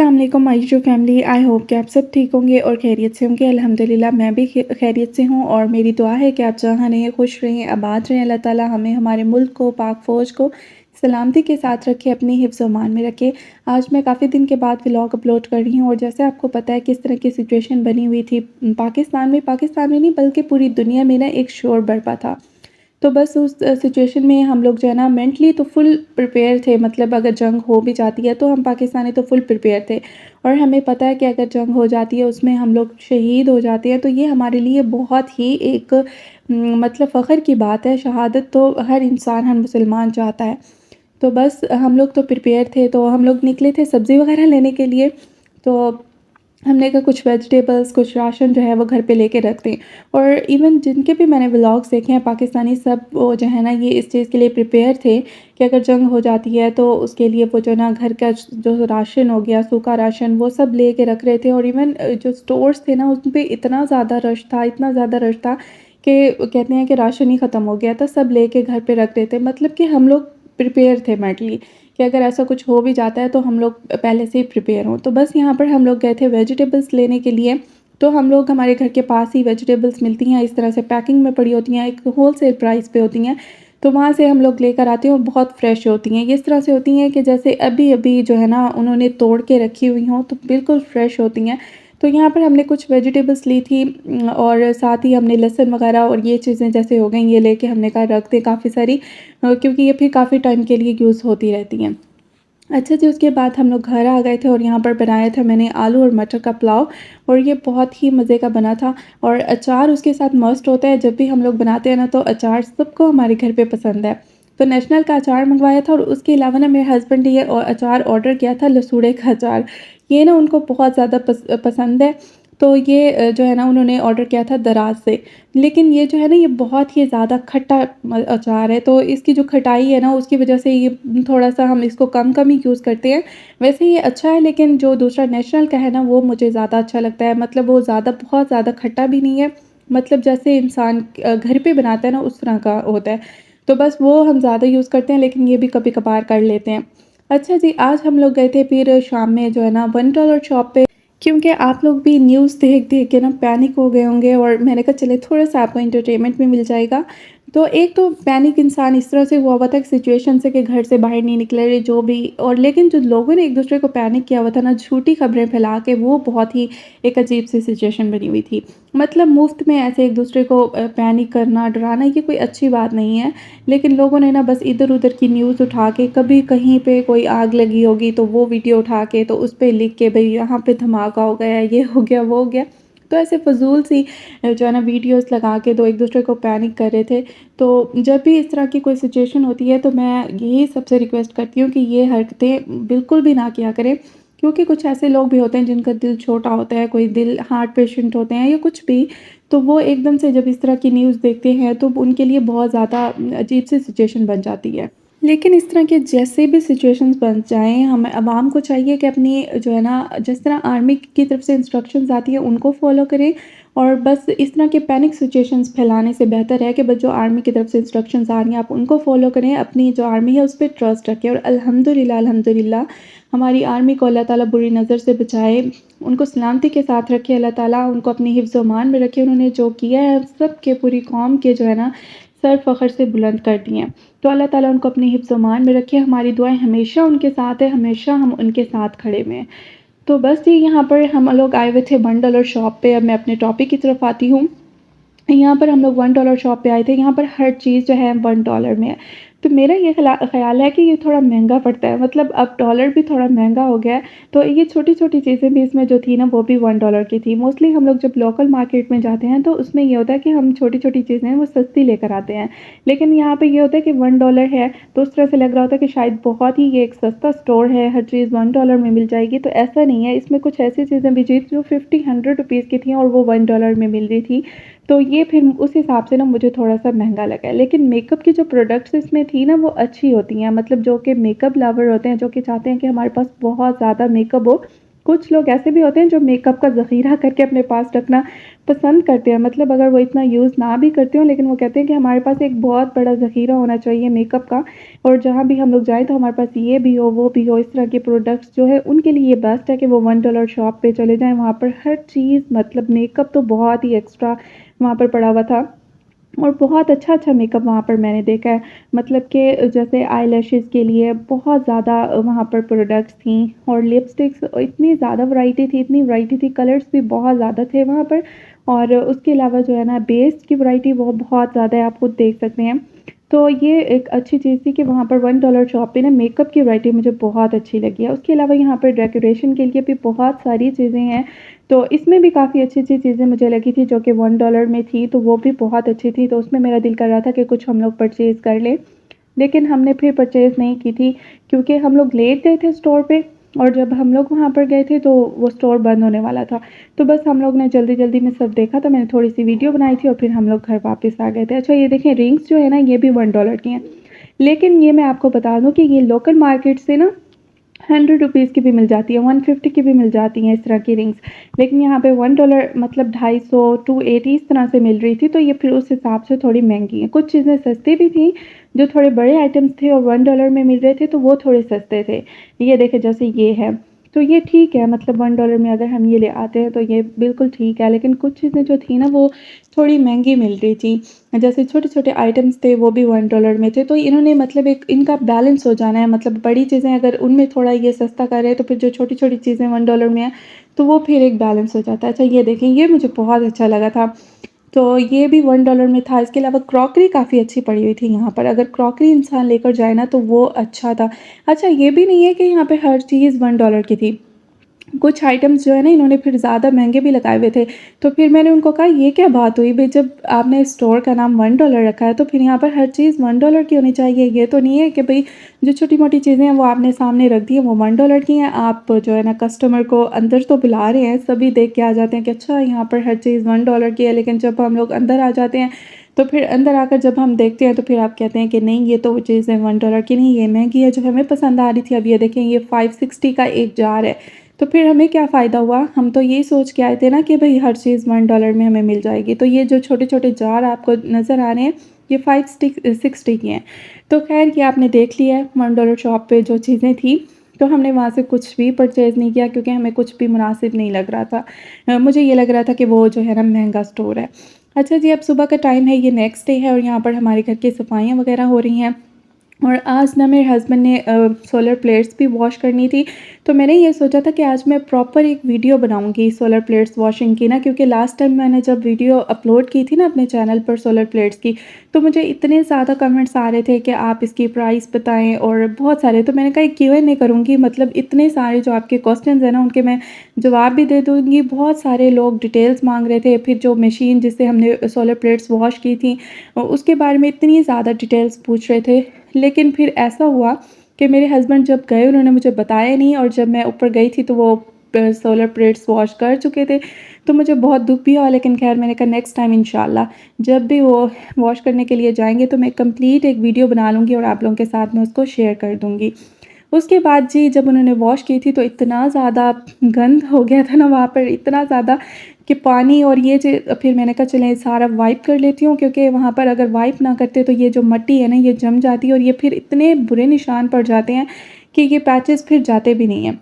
अस्सलाम वालेकुम my YouTube family. I hope कि आप सब ठीक होंगे और खैरियत से होंगे। अल्हम्दुलिल्लाह मैं भी खैरियत से हूँ और मेरी दुआ है कि आप जहाँ रहें खुश रहें, आबाद रहें। अल्लाह ताला हमें, हमारे मुल्क को, पाक फ़ौज को सलामती के साथ रखे, अपनी हिफ्ज़ व अमान में रखे। आज मैं काफ़ी दिन के बाद व्लॉग अपलोड कर रही हूँ और जैसे आपको पता है किस तरह की सिचुएशन बनी हुई थी पाकिस्तान में नहीं बल्कि पूरी दुनिया में ना एक शोर बरपा था। तो बस उस सिचुएशन में हम लोग जो है ना मेंटली तो फुल प्रिपेयर थे। मतलब अगर जंग हो भी जाती है तो हम पाकिस्तानी तो फुल प्रिपेयर थे और हमें पता है कि अगर जंग हो जाती है उसमें हम लोग शहीद हो जाते हैं तो ये हमारे लिए बहुत ही एक मतलब फ़ख्र की बात है। शहादत तो हर इंसान, हर मुसलमान चाहता है। तो बस हम लोग तो प्रिपेयर थे, तो हम लोग निकले थे सब्ज़ी वग़ैरह लेने के लिए। तो हमने कहा कुछ वेजिटेबल्स, कुछ राशन जो है वो घर पे लेके रख दें। और इवन जिनके भी मैंने व्लॉग्स देखे हैं पाकिस्तानी, सब वो जो है ना ये इस चीज़ के लिए प्रिपेयर थे कि अगर जंग हो जाती है तो उसके लिए वो जो ना घर का जो राशन हो गया, सूखा राशन, वो सब लेके रख रहे थे। और इवन जो स्टोर्स थे ना उन पे इतना ज़्यादा रश था, इतना ज़्यादा रश था कि कहते हैं कि राशन ही ख़त्म हो गया था, सब लेके घर पे रख रहे थे। मतलब कि हम लोग प्रिपेयर थे मेंटली कि अगर ऐसा कुछ हो भी जाता है तो हम लोग पहले से ही प्रिपेयर हों। तो बस यहाँ पर हम लोग गए थे वेजिटेबल्स लेने के लिए। तो हम लोग, हमारे घर के पास ही वेजिटेबल्स मिलती हैं, इस तरह से पैकिंग में पड़ी होती हैं, एक होलसेल प्राइस पे होती हैं। तो वहाँ से हम लोग लेकर आते हैं और बहुत फ्रेश होती हैं। इस तरह से होती हैं कि जैसे अभी-अभी जो है ना उन्होंने तोड़ के रखी हुई हों, तो बिल्कुल फ्रेश होती हैं। तो यहाँ पर हमने कुछ वेजिटेबल्स ली थी और साथ ही हमने लहसुन वगैरह और ये चीज़ें जैसे हो गई, ये लेके हमने कहा रख दें काफ़ी सारी, क्योंकि ये फिर काफ़ी टाइम के लिए यूज़ होती रहती हैं। अच्छा जी, उसके बाद हम लोग घर आ गए थे और यहाँ पर बनाया था मैंने आलू और मटर का पुलाव और ये बहुत ही मज़े का बना था। और अचार उसके साथ मस्ट होता है, जब भी हम लोग बनाते हैं ना तो अचार सबको हमारे घर पे पसंद है। तो नेशनल का अचार मँगवाया था और उसके अलावा ना मेरे हस्बैंड ने ये अचार ऑर्डर किया था, लसूड़े का अचार। ये ना उनको बहुत ज़्यादा पसंद है। तो ये जो है ना उन्होंने ऑर्डर किया था दराज़ से। लेकिन ये जो है ना ये बहुत ही ज़्यादा खट्टा अचार है, तो इसकी जो खटाई है ना उसकी वज़ह से ये थोड़ा-सा हम इसको कम-कम ही यूज़ करते हैं। वैसे ये अच्छा है, लेकिन जो दूसरा नेशनल का है ना वो मुझे ज़्यादा अच्छा लगता है। मतलब वो बहुत ज़्यादा खट्टा भी नहीं है, मतलब जैसे इंसान घर पे बनाता है ना उस तरह का होता है। तो बस वो हम ज़्यादा यूज़ करते हैं, लेकिन ये भी कभी-कभार कर लेते हैं। अच्छा जी, आज हम लोग गए थे फिर शाम में जो है ना $1 शॉप पे, क्योंकि आप लोग भी न्यूज़ देख-देख के ना पैनिक हो गए होंगे और मैंने कहा चलिए थोड़ा-सा आपको एंटरटेनमेंट भी मिल जाएगा। तो एक तो पैनिक इंसान इस तरह से हुआ हुआ था सिचुएशन से कि घर से बाहर नहीं निकले रहे जो भी, और लेकिन जो लोगों ने एक-दूसरे को पैनिक किया हुआ था ना झूठी खबरें फैला के, वो बहुत ही एक अजीब-सी सिचुएशन बनी हुई थी। मतलब मुफ़्त में ऐसे एक-दूसरे को पैनिक करना, डराना, ये कोई अच्छी बात नहीं है। लेकिन लोगों ने ना बस इधर-उधर की न्यूज़ उठा के, कभी कहीं पे कोई आग लगी होगी तो वो वीडियो उठा के तो उस पे लिख के भई यहाँ पे धमाका हो गया, ये हो गया, वो हो गया। तो ऐसे फ़िज़ूल सी जो है ना वीडियोज़ लगा के तो एक-दूसरे को पैनिक कर रहे थे। तो जब भी इस तरह की कोई सिचुएशन होती है तो मैं यही सबसे रिक्वेस्ट करती हूँ कि ये हरकतें बिल्कुल भी ना किया करें। क्योंकि कुछ ऐसे लोग भी होते हैं जिनका दिल छोटा होता है, कोई दिल हार्ट पेशेंट होते हैं या कुछ भी, तो वो एकदम से जब इस तरह की न्यूज़ देखते हैं तो उनके लिए बहुत ज़्यादा अजीब-सी सिचुएशन बन जाती है। लेकिन इस तरह के जैसे भी सिचुएशंस बन जाएँ, हमें आवाम को चाहिए कि अपनी जो है ना जिस तरह आर्मी की तरफ से इंस्ट्रक्शंस आती है उनको फ़ॉलो करें। और बस इस तरह के पैनिक सिचुएशंस फैलाने से बेहतर है कि बस जो आर्मी की तरफ से इंस्ट्रक्शंस आ रही हैं आप उनको फ़ॉलो करें, अपनी जो आर्मी है उस पे ट्रस्ट रखें। और अल्हम्दुलिल्लाह हमारी आर्मी को अल्लाह ताला बुरी नज़र से बचाए, उनको सलामती के साथ रखे, अल्लाह ताला उनको अपनी हिफ्ज़ ओ अमान में रखे। उन्होंने जो किया है सब के, पूरी कौम के जो है ना सर फ़ख्र से बुलंद कर दिए हैं। तो अल्लाह ताला उनको अपनी हिफ्ज़ अमान में रखे। हमारी दुआएँ हमेशा उनके साथ है, हमेशा हम उनके साथ खड़े हुए हैं। तो बस ये यहाँ पर हम लोग आए हुए थे $1 शॉप पे। अब मैं अपने टॉपिक की तरफ आती हूँ। यहाँ पर हम लोग $1 शॉप पे आए थे, यहाँ पर हर चीज़ जो है $1 में है। तो मेरा ये ख़्याल है कि ये थोड़ा महँगा पड़ता है, मतलब अब डॉलर भी थोड़ा महँगा हो गया है, तो ये छोटी-छोटी चीज़ें भी इसमें जो थी ना वो भी $1 की थी। मोस्टली हम लोग जब लोकल मार्केट में जाते हैं तो उसमें ये होता है कि हम छोटी-छोटी चीज़ें वो सस्ती लेकर आते हैं। लेकिन यहाँ पे ये होता है कि $1 है, तो उस तरह से लग रहा होता है कि शायद बहुत ही ये एक सस्ता स्टोर है, हर चीज़ $1 में मिल जाएगी, तो ऐसा नहीं है। इसमें कुछ ऐसी चीज़ें भी थी जो 50-100 रुपीज़ की थी और वो $1 में मिल रही थी। तो ये फिर उस हिसाब से ना मुझे थोड़ा-सा महँगा लगा है। लेकिन मेकअप की जो प्रोडक्ट्स इसमें थी ना वो अच्छी होती हैं, मतलब जो कि मेकअप लवर होते हैं, जो कि चाहते हैं कि हमारे पास बहुत ज़्यादा मेकअप हो, कुछ लोग ऐसे भी होते हैं जो मेकअप का ज़ख़ीरा करके अपने पास रखना पसंद करते हैं। मतलब अगर वो इतना यूज़ ना भी करते हों, लेकिन वो कहते हैं कि हमारे पास एक बहुत बड़ा ज़ख़ीरा होना चाहिए मेकअप का, और जहाँ भी हम लोग जाएँ तो हमारे पास ये भी हो, वो भी हो। इस तरह के प्रोडक्ट्स जो है उनके लिए ये बेस्ट है कि वो $1 शॉप पे चले जाएँ, वहाँ पर हर चीज़, मतलब मेकअप तो बहुत ही एक्स्ट्रा वहाँ पर पड़ा हुआ था। और बहुत अच्छा-अच्छा मेकअप वहाँ पर मैंने देखा है। मतलब कि जैसे आईलैशेज़ के लिए बहुत ज़्यादा वहाँ पर प्रोडक्ट्स थी, और लिपस्टिक्स इतनी ज़्यादा इतनी वैरायटी थी, कलर्स भी बहुत ज़्यादा थे वहाँ पर। और उसके अलावा जो है ना, बेस की वैरायटी वो बहुत ज़्यादा है, आप खुद देख सकते हैं। तो ये एक अच्छी चीज़ थी कि वहाँ पर $1 शॉप पे ना मेकअप की वैरायटी मुझे बहुत अच्छी लगी है। उसके अलावा यहाँ पर डेकोरेशन के लिए भी बहुत सारी चीज़ें हैं, तो इसमें भी काफ़ी अच्छी-अच्छी चीज़ें मुझे लगी थी जो कि $1 में थी, तो वो भी बहुत अच्छी थी, तो उसमें मेरा दिल कर रहा था कि कुछ हम लोग परचेज़ कर लें। लेकिन हमने फिर परचेज़ नहीं की थी, क्योंकि हम लोग लेट गए थे स्टोर पे, और जब हम लोग वहाँ पर गए थे तो वो स्टोर बंद होने वाला था। तो बस हम लोग ने जल्दी-जल्दी में सब देखा, तो मैंने थोड़ी-सी वीडियो बनाई थी और फिर हम लोग घर वापस आ गए थे। अच्छा, ये देखें, रिंग्स जो है ना, ये भी $1 की हैं। लेकिन ये मैं आपको बता दूँ कि ये लोकल मार्केट से ना ₹100 की भी मिल जाती है, 150 की भी मिल जाती हैं इस तरह की रिंग्स। लेकिन यहाँ पे $1 मतलब 250 280 इस तरह से मिल रही थी, तो ये फिर उस हिसाब से थोड़ी महँगी हैं। कुछ चीज़ें सस्ती भी थीं, जो थोड़े बड़े आइटम्स थे और $1 में मिल रहे थे, तो वो थोड़े सस्ते थे। ये देखें, जैसे ये है, तो ये ठीक है, मतलब $1 में अगर हम ये ले आते हैं तो ये बिल्कुल ठीक है। लेकिन कुछ चीज़ें जो थी ना, वो थोड़ी महँगी मिल रही थी। जैसे छोटे-छोटे आइटम्स थे, वो भी $1 में थे, तो इन्होंने, मतलब एक इनका बैलेंस हो जाना है, मतलब बड़ी चीज़ें अगर उनमें थोड़ा ये सस्ता कर रहे हैं, तो फिर जो छोटी-छोटी चीज़ें $1 में हैं, तो वो फिर एक बैलेंस हो जाता है। अच्छा, ये देखें, ये मुझे बहुत अच्छा लगा था, तो ये भी $1 में था। इसके अलावा क्रॉकरी काफ़ी अच्छी पड़ी हुई थी यहाँ पर, अगर क्रॉकरी इंसान लेकर जाए ना, तो वो अच्छा था। अच्छा, ये भी नहीं है कि यहाँ पे हर चीज़ $1 की थी। कुछ आइटम्स जो है ना, इन्होंने फिर ज़्यादा महँगे भी लगाए हुए थे। तो फिर मैंने उनको कहा, ये क्या बात हुई भई, जब आपने स्टोर का नाम $1 रखा है, तो फिर यहाँ पर हर चीज़ $1 की होनी चाहिए। ये तो नहीं है कि भई जो छोटी-मोटी चीज़ें हैं वो आपने सामने रख दी हैं, वो $1 की हैं। आप जो है ना, कस्टमर को अंदर तो बुला रहे हैं, सभी देख के आ जाते हैं कि अच्छा, यहाँ पर हर चीज़ $1 की है। लेकिन जब हम लोग अंदर आ जाते हैं, तो फिर अंदर आकर जब हम देखते हैं, तो फिर आप कहते हैं कि नहीं, ये तो वो चीज़ है $1 की नहीं, ये महँगी है, जो हमें पसंद आ रही थी। अब ये देखें, ये 560 का एक जार है। तो फिर हमें क्या फ़ायदा हुआ? हम तो यही सोच के आए थे ना कि भई हर चीज़ $1 में हमें मिल जाएगी। तो ये जो छोटे-छोटे जार आपको नज़र आ रहे हैं, ये 560 की हैं। तो ख़ैर, ये आपने देख लिया है, $1 शॉप पे जो चीज़ें थी, तो हमने वहाँ से कुछ भी परचेज़ नहीं किया, क्योंकि हमें कुछ भी मुनासिब नहीं लग रहा था। मुझे ये लग रहा था कि वो जो है ना, महँगा स्टोर है। अच्छा जी, अब सुबह का टाइम है, ये नेक्स्ट डे है, और यहाँ पर हमारे घर की सफाइयाँ वग़ैरह हो रही हैं। और आज ना मेरे हस्बैंड ने सोलर प्लेट्स भी वॉश करनी थी, तो मैंने ये सोचा था कि आज मैं प्रॉपर एक वीडियो बनाऊंगी सोलर प्लेट्स वॉशिंग की ना, क्योंकि लास्ट टाइम मैंने जब वीडियो अपलोड की थी ना अपने चैनल पर सोलर प्लेट्स की, तो मुझे इतने ज़्यादा कमेंट्स आ रहे थे कि आप इसकी प्राइस बताएं, और बहुत सारे, तो मैंने कहा Q&A करूँगी, मतलब इतने सारे जो आपके क्वेश्चंस हैं ना, उनके मैं जवाब भी दे दूँगी। बहुत सारे लोग डिटेल्स मांग रहे थे, फिर जो मशीन जिससे हमने सोलर प्लेट्स वॉश की थी, उसके बारे में इतनी ज़्यादा डिटेल्स पूछ रहे थे। लेकिन फिर ऐसा हुआ कि मेरे हस्बैंड जब गए, उन्होंने मुझे बताया नहीं, और जब मैं ऊपर गई थी तो वो सोलर प्लेट्स वॉश कर चुके थे। तो मुझे बहुत दुःख भी हुआ, लेकिन ख़ैर मैंने कहा नेक्स्ट टाइम इंशाल्लाह जब भी वो वॉश करने के लिए जाएँगे, तो मैं कंप्लीट एक वीडियो बना लूँगी और आप लोगों के साथ में उसको शेयर कर दूँगी। उसके बाद जी, जब उन्होंने वॉश की थी, तो इतना ज़्यादा गंद हो गया था ना वहाँ पर, इतना ज़्यादा कि पानी, और ये फिर मैंने कहा चलें सारा वाइप कर लेती हूँ, क्योंकि वहाँ पर अगर वाइप ना करते तो ये जो मिट्टी है ना, ये जम जाती है, और ये फिर इतने बुरे निशान पड़ जाते हैं कि ये पैचेस फिर जाते भी नहीं हैं।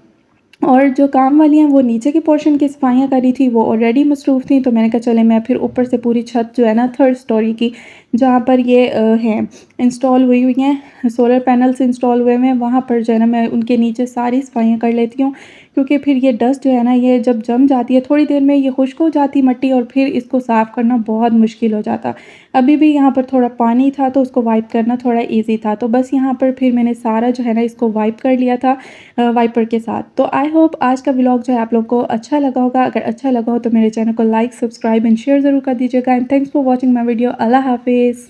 और जो काम वाली हैं, वो नीचे के पोर्शन की सफाइयाँ कर रही थी, वो ऑलरेडी मसरूफ़ थी, तो मैंने कहा चलें मैं फिर ऊपर से पूरी छत जो है ना, 3rd स्टोरी की, जहाँ पर ये हैं इंस्टॉल हुई हुई हैं, सोलर पैनल्स इंस्टॉल हुए हुए हैं, वहाँ पर जो है ना, मैं उनके नीचे सारी सफाइयाँ कर लेती हूँ, क्योंकि फिर ये डस्ट जो है ना, ये जब जम जाती है, थोड़ी देर में ये खुश्क हो जाती मिट्टी, और फिर इसको साफ़ करना बहुत मुश्किल हो जाता। अभी भी यहाँ पर थोड़ा पानी था, तो उसको वाइप करना थोड़ा ईज़ी था, तो बस यहाँ पर फिर मैंने सारा जो है ना, इसको वाइप कर लिया था वाइपर के साथ। तो आई होप आज का व्लॉग जो है आप लोग को अच्छा लगा होगा। अगर अच्छा लगा हो तो मेरे चैनल को लाइक, सब्सक्राइब एंड शेयर ज़रूर कर दीजिएगा। And thanks for watching my video. अल्लाह हाफ़िज़।